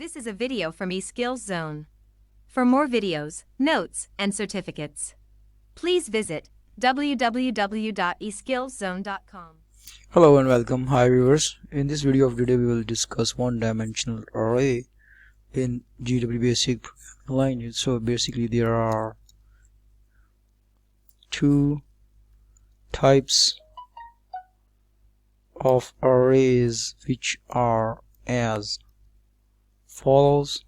This is a video from eSkills Zone. For more videos, notes, and certificates, please visit www.eskillszone.com. Hello and welcome. Hi viewers. In this video of today we will discuss one-dimensional array in GW basic programming language. So basically there are two types of arrays which are as follows.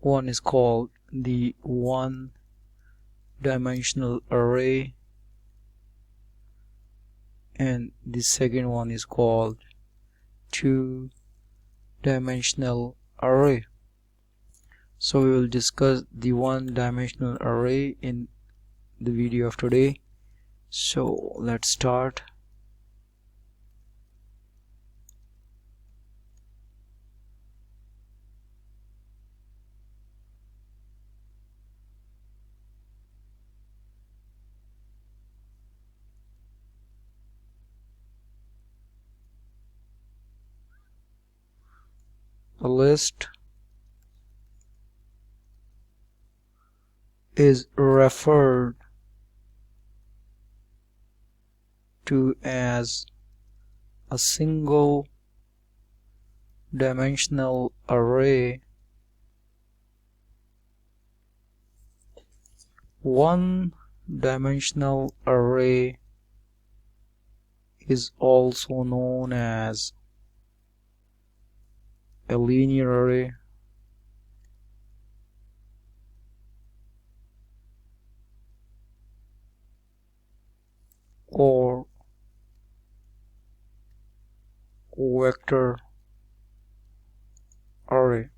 One is called the one-dimensional array and the second one is called two-dimensional array. So we will discuss the one-dimensional array in the video of today. So let's start. The list is referred to as a single dimensional array. One dimensional array is also known as a linear array or vector array.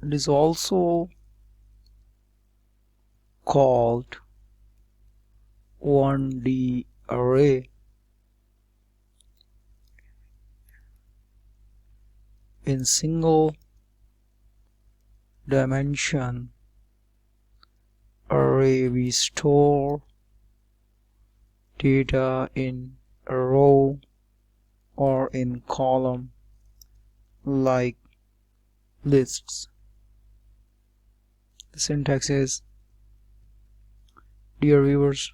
It is also called 1D array. In single dimension array we store data in a row or in column like lists. The syntax is, dear viewers,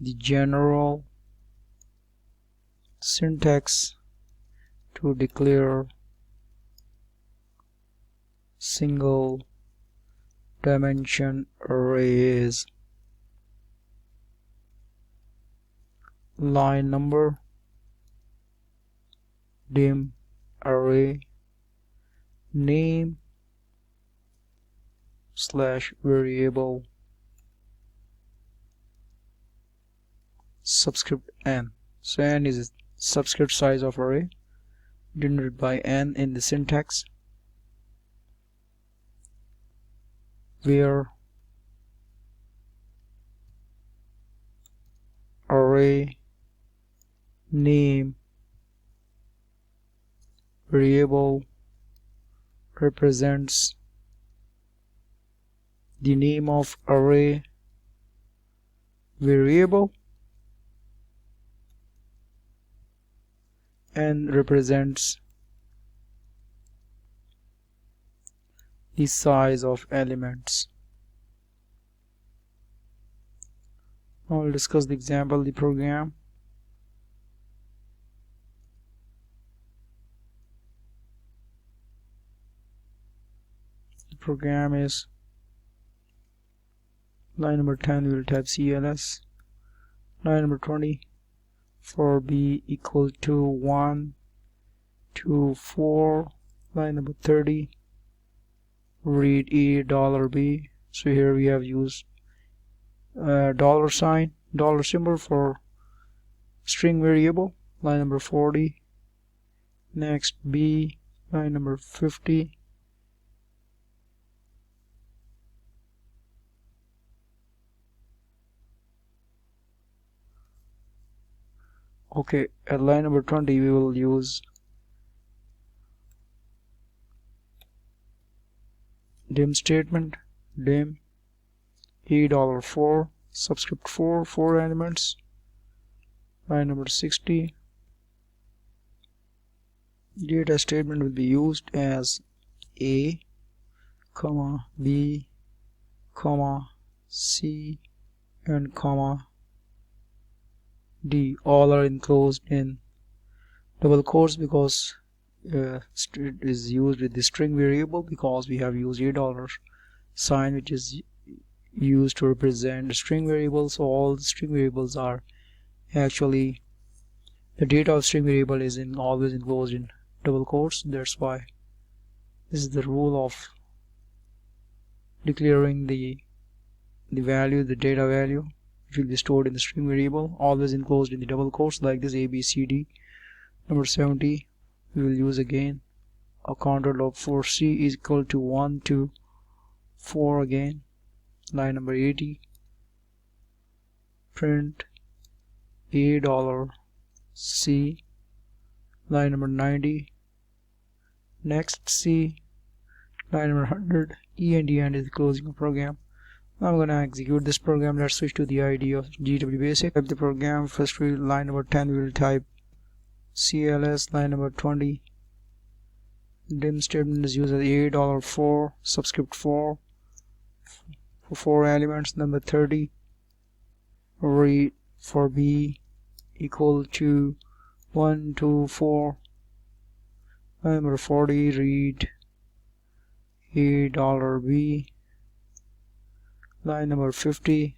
the general syntax to declare single dimension array is line number dim array name slash variable subscript n. So n is subscript size of array denoted by n in the syntax, where array name variable represents the name of array variable and represents the size of elements. Now we'll discuss the example of the program. The program is line number 10 we will type CLS, line number 20 for b equal to 1 to 4, line number 30 read $b. So here we have used dollar symbol for string variable, line number 40. Next B, line number 50. Okay, at line number 20 we will use dim statement. Dim $4 subscript 4 elements. Line number 60. Data statement will be used as A, comma B, comma C, and comma D. All are enclosed in double quotes because it is used with the string variable, because we have used $8 sign which is used to represent the string variables. So all the string variables are actually, the data of string variable is always enclosed in double quotes. That's why this is the rule of declaring the value, the data value, which will be stored in the string variable, always enclosed in the double quotes, like this A, B, C, D. Number 70 we will use again a counter loop for C is equal to 1 to 4 again. Line number 80, print $C. Line number 90, next C. Line number 100, E and D end is closing of program. Now I'm gonna execute this program. Let's switch to the IDE of GW Basic. Type the program. First line number 10 we will type CLS. Line number 20, dim statement is used as $4 subscript 4 for 4 elements. Number 30, read for B equal to 1 to 4. Number 40, read $B. Line number 50,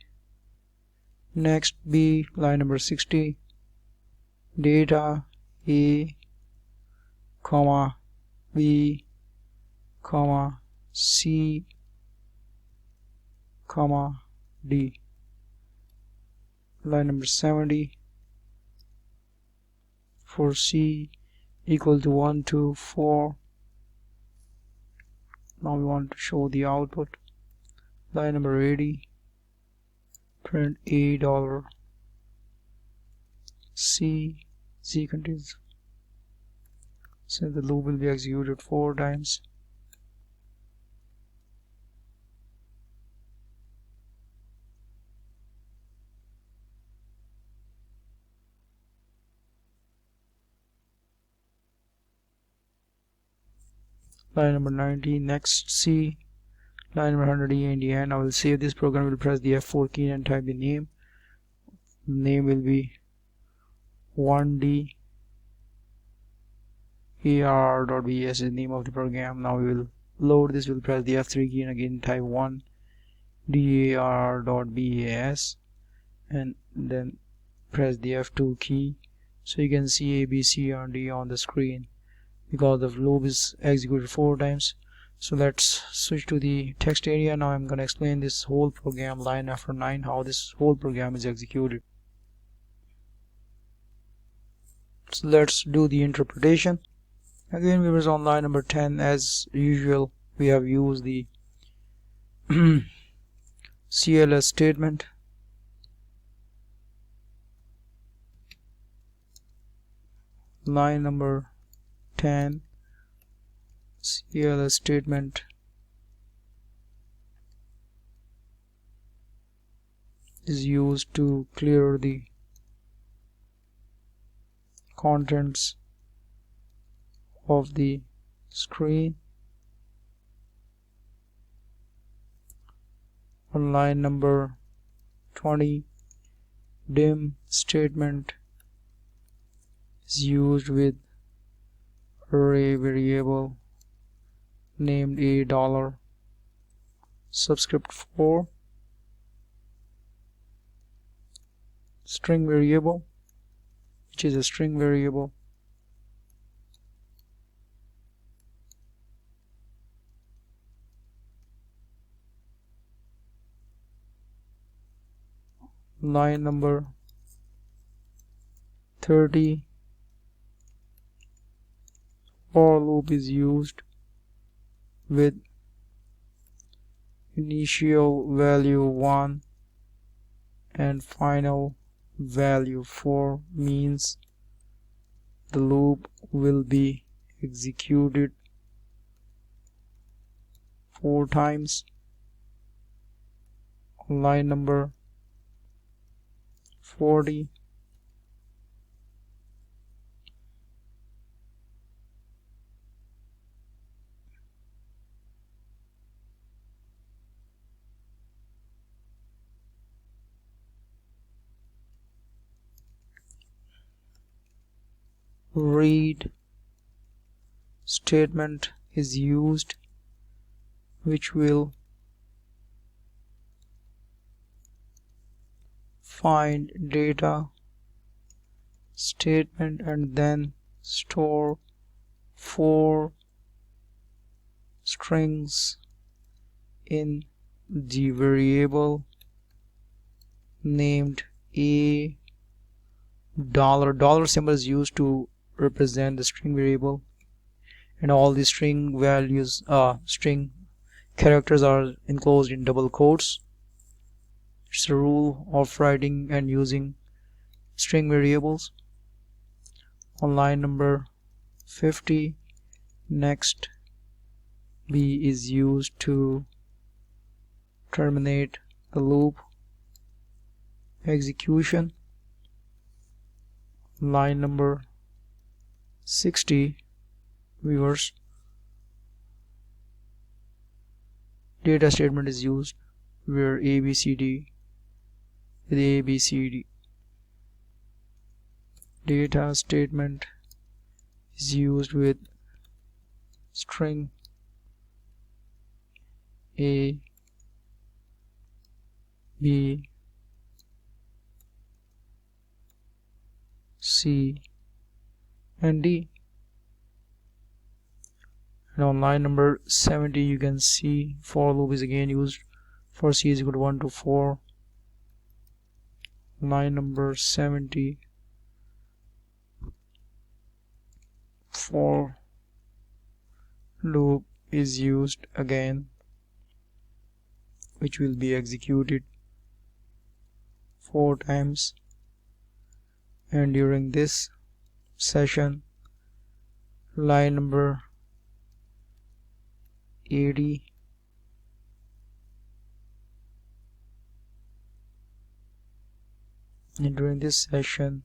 next B. Line number 60, data A, comma B, comma C, comma D. Line number 70, for C equal to 1 to 4. Now we want to show the output. Line number 80, print $C. C contains, so the loop will be executed 4 times. Line number 90, next C. Line number 100, E and the end. I will save this program. Will press the F4 key and type the name. Name will be 1D ARR.bs is the name of the program. Now we will load this. We'll press the F3 key and again type 1 DAR.bas and then press the F2 key. So you can see A, B, C, and D on the screen because the loop is executed 4 times. So let's switch to the text area. Now I'm going to explain this whole program line after 9, how this whole program is executed. So let's do the interpretation. Again, we was on line number 10. As usual, we have used the CLS statement. Line number 10, CLS statement is used to clear the contents of the screen. On line number 20, dim statement is used with array variable named $, subscript 4, string variable, which is a string variable. Line number 30, For loop is used with initial value 1 and final value 4 means the loop will be executed 4 times. On line number 40, read statement is used, which will find data statement and then store 4 strings in the variable named a. Dollar symbol is used to represent the string variable, and all the string values, string characters are enclosed in double quotes. It's a rule of writing and using string variables. On line number 50, next B is used to terminate the loop execution. Line number 60, viewers, data statement is used where ABCD with ABCD. Data statement is used with string A, B, C, and D. And on line number 70, you can see for loop is again used for C is equal to 1 to 4. Line number 70, for loop is used again, which will be executed 4 times, and during this session line number 80, and during this session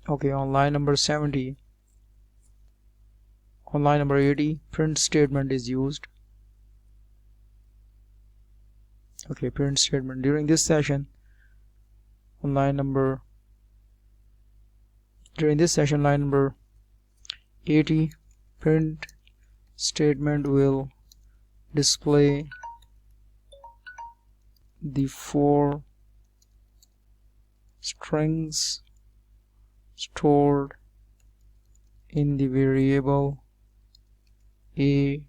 on line number 70, on line number 80, print statement is used. Print statement during this session on line number, line number 80, print statement will display the 4 strings stored in the variable $C,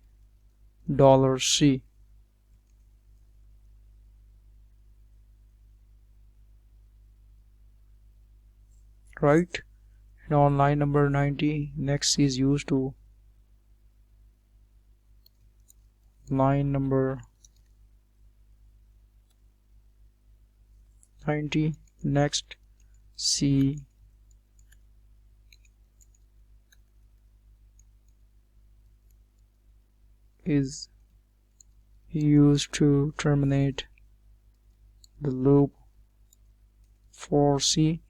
right? And on line number 90, next is used to line number 90, next C is used to terminate the loop for C.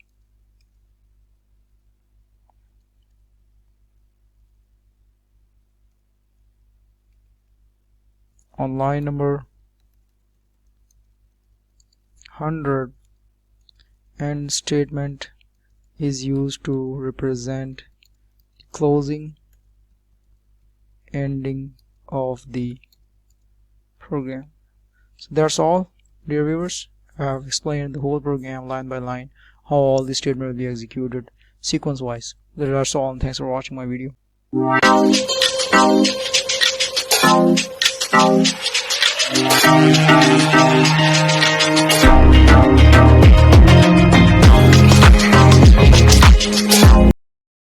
On line number 100, end statement is used to represent the closing ending of the program. So that's all, dear viewers. I have explained the whole program line by line, how all the statement will be executed sequence wise. That's all, and thanks for watching my video. Thank